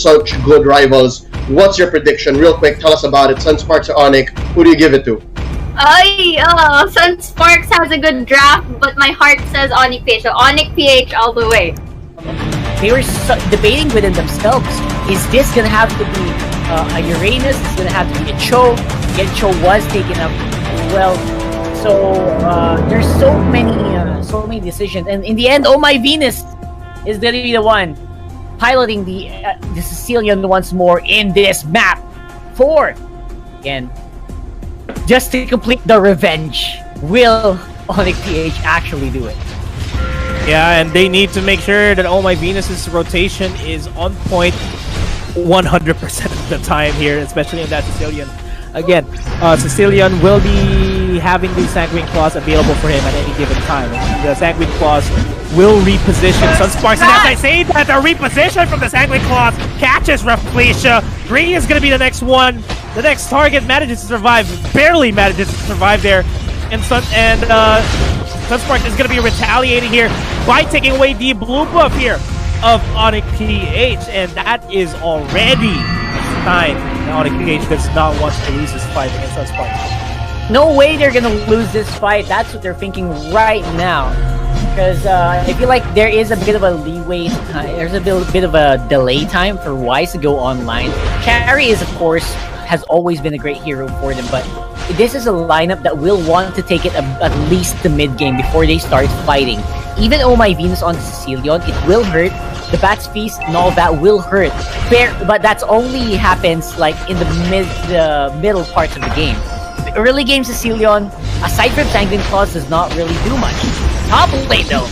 such good rivals. What's your prediction? Real quick, tell us about it. Sunsparks or Onic? Who do you give it to? Sunsparks has a good draft, but my heart says Onic PH. So Onic PH all the way. They were debating within themselves. Is this gonna have to be a Uranus? Is it gonna have to be a Cho? Yet Cho was taken up. Well, so there's so many decisions, and in the end, Oh My Venus is gonna be the one piloting the Sicilian once more in this map. Again, just to complete the revenge. Will Onic PH actually do it? Yeah, and they need to make sure that Oh My Venus's rotation is on point 100% of the time here, especially in that Sicilian. Again, Sicilian will be having the Sanguine Claws available for him at any given time. The Sanguine Claws will reposition Sunsparks, and as I say that, the reposition from the Sanguine Claws catches Rafflesia. Green is going to be the next one. The next target manages to survive, barely manages to survive there, and Sunspark is going to be retaliating here by taking away the blue buff here of Onic PH, and that is already a sign that Onic PH does not want to lose this fight against Sunspark. No way they're going to lose this fight. That's what they're thinking right now. Because I feel like there is a bit of a leeway time. There's a bit of a delay time for Wise to go online. Carry is, of course, has always been a great hero for them, but this is a lineup that will want to take it at least the mid game before they start fighting. Even Oh My Venus on Sicilian, it will hurt. The Bat's Feast and all that will hurt. But that's only happens like in the middle parts of the game. The early game Sicilian, aside from Sanguine Claws, does not really do much. Top lane though.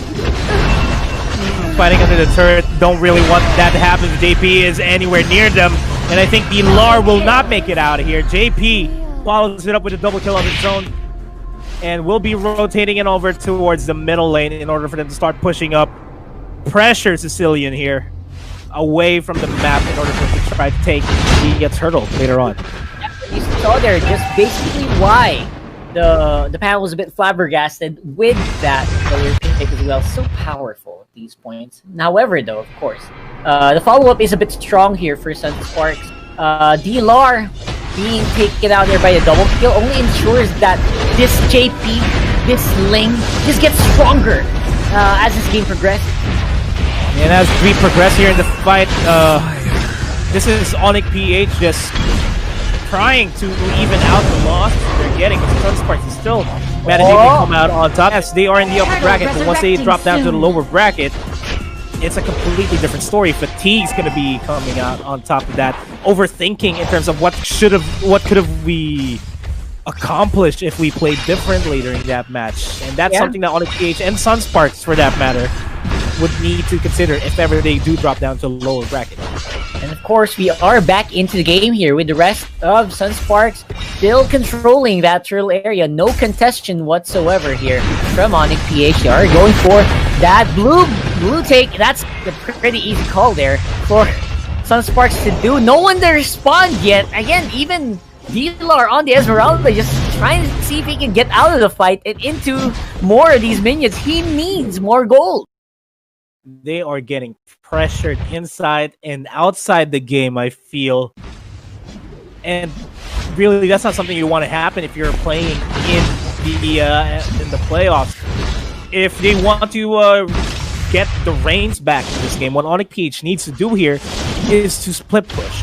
Fighting under the turret, don't really want that to happen. JP is anywhere near them, and I think the Lar will not make it out of here. JP follows it up with a double kill on its own, and will be rotating it over towards the middle lane in order for them to start pushing up. Pressure Sicilian here away from the map in order for them to try to take the turtle later on. You saw there just basically why the panel was a bit flabbergasted with that player pick as well. So powerful at these points. However, though, of course, the follow-up is a bit strong here for Sunsparks. D-Lar being taken out there by the double kill only ensures that this JP, this Ling, just gets stronger as this game progresses. And as we progress here in the fight, this is Onic PH just trying to even out the loss they're getting. Sunsparks is still managing to come out on top. Yes, they are in the upper bracket, but once they drop down to the lower bracket, it's a completely different story. Fatigue's going to be coming out on top of that. Overthinking in terms of what could have we accomplished if we played differently during that match. And that's something that Onic PH and Sunsparks, for that matter, would need to consider if ever they do drop down to the lower bracket. And of course, we are back into the game here with the rest of Sunsparks still controlling that turtle area. No contestation whatsoever here from Onic PH. They are going for that blue take. That's a pretty easy call there for Sunsparks to do. No one to respond yet. Again, even D-Lar on the Esmeralda just trying to see if he can get out of the fight and into more of these minions. He needs more gold. They are getting pressured inside and outside the game, I feel. And really, that's not something you want to happen if you're playing in the playoffs. If they want to get the reins back in this game, what Onic PH needs to do here is to split push.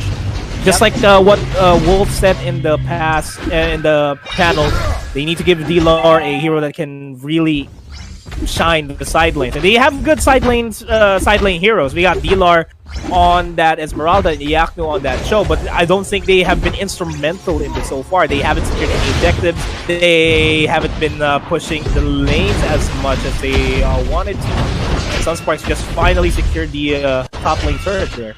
Just like what Wolf said in the past, in the panel, they need to give D-Lar a hero that can really shine the side lanes. And they have good side lane heroes. We got D-Lar on that Esmeralda and Yakno on that show, but I don't think they have been instrumental in this so far. They haven't secured any objectives. They haven't been pushing the lanes as much as they wanted to. And Sunsparks just finally secured the top lane turret there.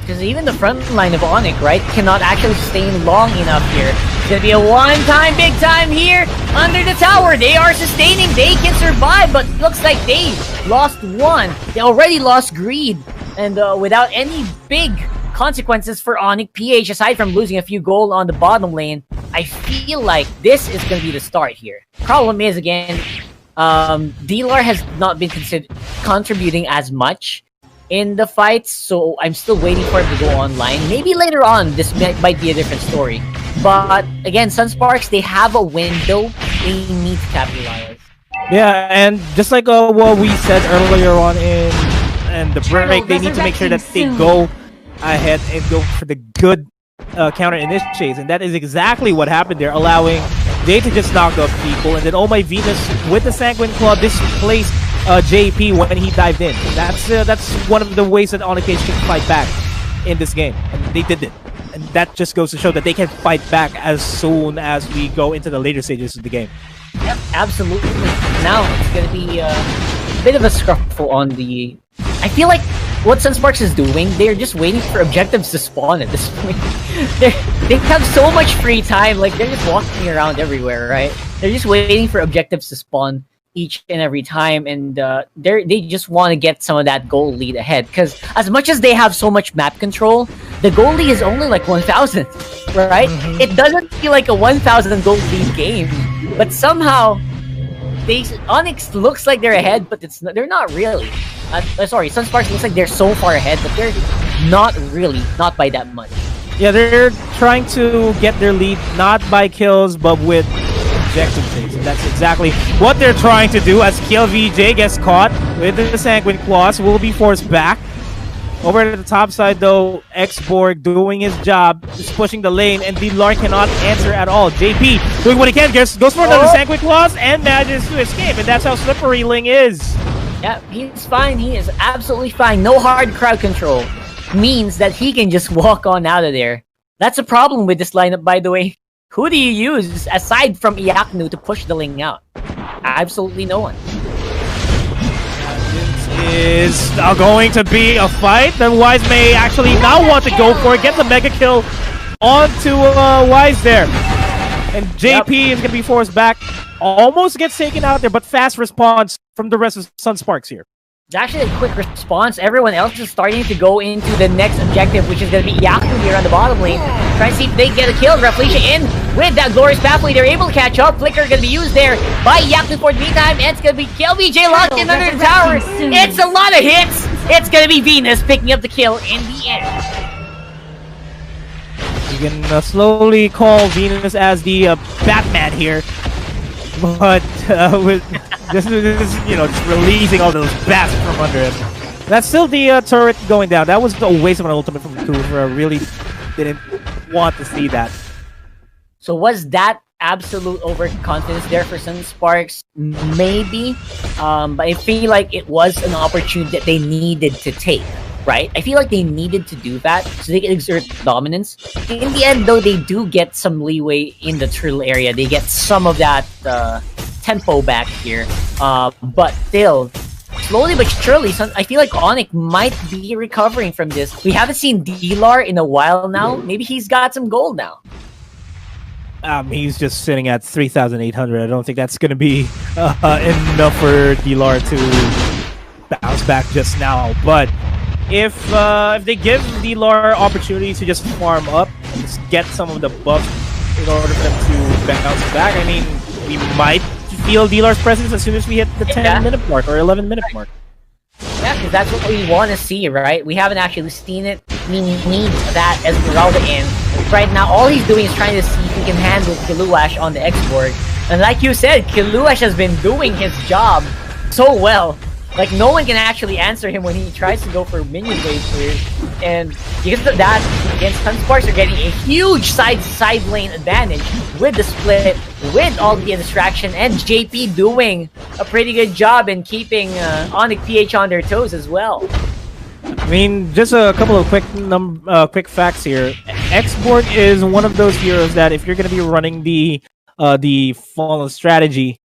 Because even the front line of Onic, right, cannot actually sustain long enough here. It's gonna be a one-time, big time here under the tower. They are sustaining, they can survive, but looks like they lost one. They already lost Greed, and without any big consequences for Onic PH, aside from losing a few gold on the bottom lane, I feel like this is gonna be the start here. Problem is, again, D-Lar has not been contributing as much in the fights, so I'm still waiting for it to go online. Maybe later on, this might be a different story. But again, Sunsparks, they have a window they need to capitalize. Yeah, and just like what we said earlier on in the break, they need to make sure that they go ahead and go for the good counter initiates, and that is exactly what happened there, allowing Jay to just knock off people, and then Oh My Venus with the Sanguine Claw displaced JP when he dived in. That's one of the ways that Onic can fight back in this game, and they did it. And that just goes to show that they can fight back as soon as we go into the later stages of the game. Yep, absolutely. Now it's gonna be a bit of a scruffle on the... I feel like what Sunsparks is doing, they're just waiting for objectives to spawn at this point. They have so much free time, like they're just walking around everywhere, right? They're just waiting for objectives to spawn each and every time, and they just want to get some of that goal lead ahead, because as much as they have so much map control, the goal lead is only like 1,000, right? It doesn't feel like a 1,000 goal lead game, but somehow Onyx looks like they're ahead, but they're not really. Sorry, Sunsparks looks like they're so far ahead, but they're not really, not by that much. Yeah, they're trying to get their lead not by kills, but with objective things, and that's exactly what they're trying to do. As KillVJ gets caught with the Sanguine Claws, will be forced back. Over at the top side, though, Xborg doing his job, just pushing the lane, and D-Lar cannot answer at all. JP doing what he can, goes for another Sanguine Claws, and manages to escape, and that's how slippery Ling is. Yeah, he's fine. He is absolutely fine. No hard crowd control means that he can just walk on out of there. That's a problem with this lineup, by the way. Who do you use aside from Iaknu to push the Ling out? Absolutely no one. This is going to be a fight that Wise may actually now want to go for it. Get the mega kill onto Wise there. And JP is going to be forced back. Almost gets taken out there, but fast response from the rest of Sunsparks here. It's actually a quick response. Everyone else is starting to go into the next objective, which is going to be Yaku here on the bottom lane. Trying to see if they can get a kill. Rafflesia in with that glorious pathway. They're able to catch up. Flicker going to be used there by Yaku for the meantime. And it's going to be KillVJ locked in under the tower. It's a lot of hits. It's going to be Venus picking up the kill in the end. You can slowly call Venus as the Batman here. But with just releasing all those bats from under him. That's still the turret going down. That was a waste of an ultimate from Kufra. I really didn't want to see that. So was that absolute overconfidence there for Sunsparks? Maybe. But I feel like it was an opportunity that they needed to take. Right? I feel like they needed to do that so they can exert dominance. In the end, though, they do get some leeway in the turtle area. They get some of that tempo back here. But still, slowly but surely, I feel like Onic might be recovering from this. We haven't seen D-Lar in a while now. Maybe he's got some gold now. He's just sitting at 3,800. I don't think that's going to be enough for D-Lar to bounce back just now. But if they give D-Lar opportunities to just farm up, just get some of the buff in order for them to bounce back, I mean, we might feel D-Lar's presence as soon as we hit the 10-minute mark or 11-minute mark. Yeah, because that's what we want to see, right? We haven't actually seen it. We need that as Esmeralda in. Right now, all he's doing is trying to see if he can handle Kiluash on the Xborg. And like you said, Kiluash has been doing his job so well. Like, no one can actually answer him when he tries to go for minion wave clears. And because of that, against Sunsparks are getting a huge side lane advantage with the split, with all the distraction, and JP doing a pretty good job in keeping Onic PH on their toes as well. I mean, just a couple of quick facts here. Xborg is one of those heroes that if you're going to be running the Fallen strategy,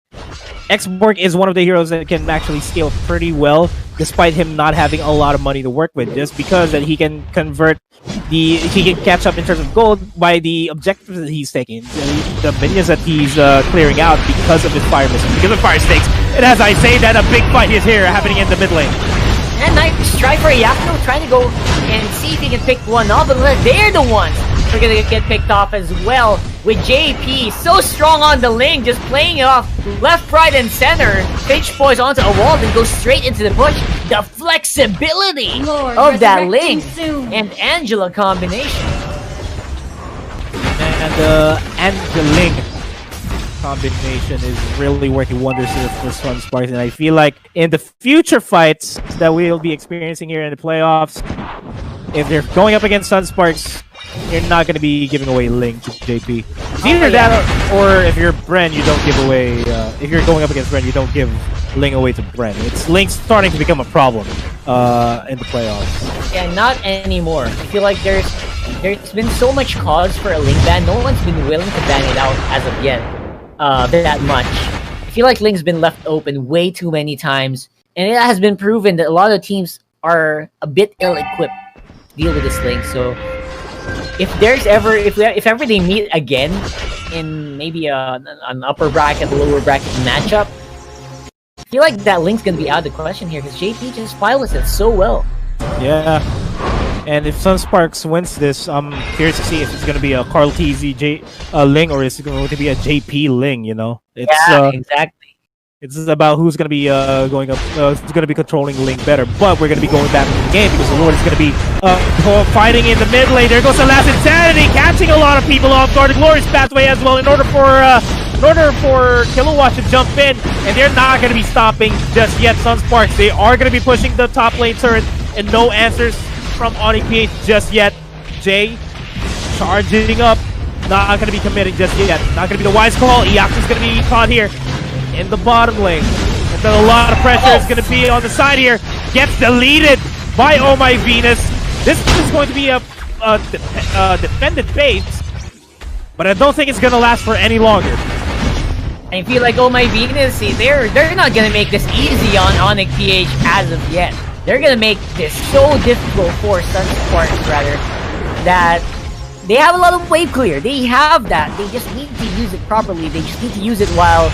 Xborg is one of the heroes that can actually scale pretty well, despite him not having a lot of money to work with, just because that he can catch up in terms of gold by the objectives that he's taking, the minions that he's clearing out because of his fire missions, because of fire stakes. And as I say that, a big fight is here happening in the mid lane. And nice try for Yakuno, trying to go and see if he can pick one up, but they're the ones are gonna get picked off as well. With JP so strong on the lane, just playing it off left, right, and center. Finch boys onto a wall and goes straight into the push. The flexibility Lord, of that resurrecting Ling soon. and Angela combination. And the Ling combination is really working wonders for Sunspark, and I feel like in the future fights that we'll be experiencing here in the playoffs, if they're going up against Sunsparks, you're not going to be giving away Ling to JP. It's either that or if you're Bren, you don't give away. If you're going up against Bren, you don't give Ling away to Bren. It's Ling's starting to become a problem in the playoffs. Yeah, not anymore. I feel like there's been so much cause for a Ling ban. No one's been willing to ban it out as of yet. That much. I feel like Ling's been left open way too many times, and it has been proven that a lot of teams are a bit ill-equipped to deal with this Ling. So if ever they meet again in maybe an upper bracket, lower bracket matchup, I feel like that Ling's gonna be out of the question here because JP just pilots it so well. Yeah. And if Sunsparks wins this, I'm curious to see if it's going to be a Carl TZ Ling or is it going to be a JP Ling, you know? It's, Exactly. It's about who's going to be going up, who's going to be controlling Ling better. But we're going to be going back to the game because the Lord is going to be fighting in the mid lane. There goes the last Insanity, catching a lot of people off guard. Glorious pathway as well in order for Kilowatt to jump in, and they're not going to be stopping just yet. Sunsparks, they are going to be pushing the top lane turret, and no answers from Onic PH just yet. Jay charging up, not going to be committing just yet. Not going to be the wise call. Iaku's going to be caught here in the bottom lane. And then a lot of pressure is going to be on the side here. Gets deleted by Oh My Venus. This is going to be a defended base, but I don't think it's going to last for any longer. I feel like Oh My Venus, see, they're not gonna make this easy on Onic PH as of yet. They're gonna make this so difficult for Sunspark, rather, that they have a lot of wave clear. They have that. They just need to use it properly. They just need to use it while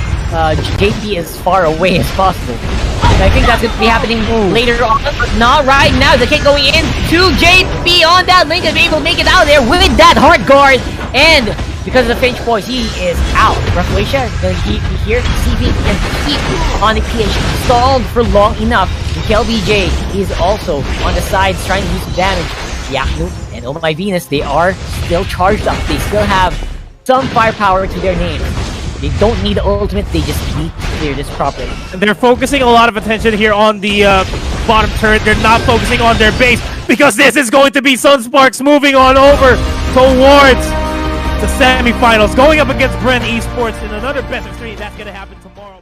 JP is as far away as possible. And I think that's going to be happening later on, but not right now. The kick going in to JP on that link and be able to make it out there with that hard guard. And because of the Finch boys, he is out. Revelation is going to be here. See if he can keep Onic PH stalled for long enough. And KLBJ is also on the sides trying to do some damage. Yaknu and Oh My Venus, they are still charged up. They still have some firepower to their names. They don't need the ultimate, they just need to clear this properly. They're focusing a lot of attention here on the bottom turret. They're not focusing on their base because this is going to be Sunsparks moving on over towards the semifinals, going up against Bren Esports in another best of 3. That's going to happen tomorrow.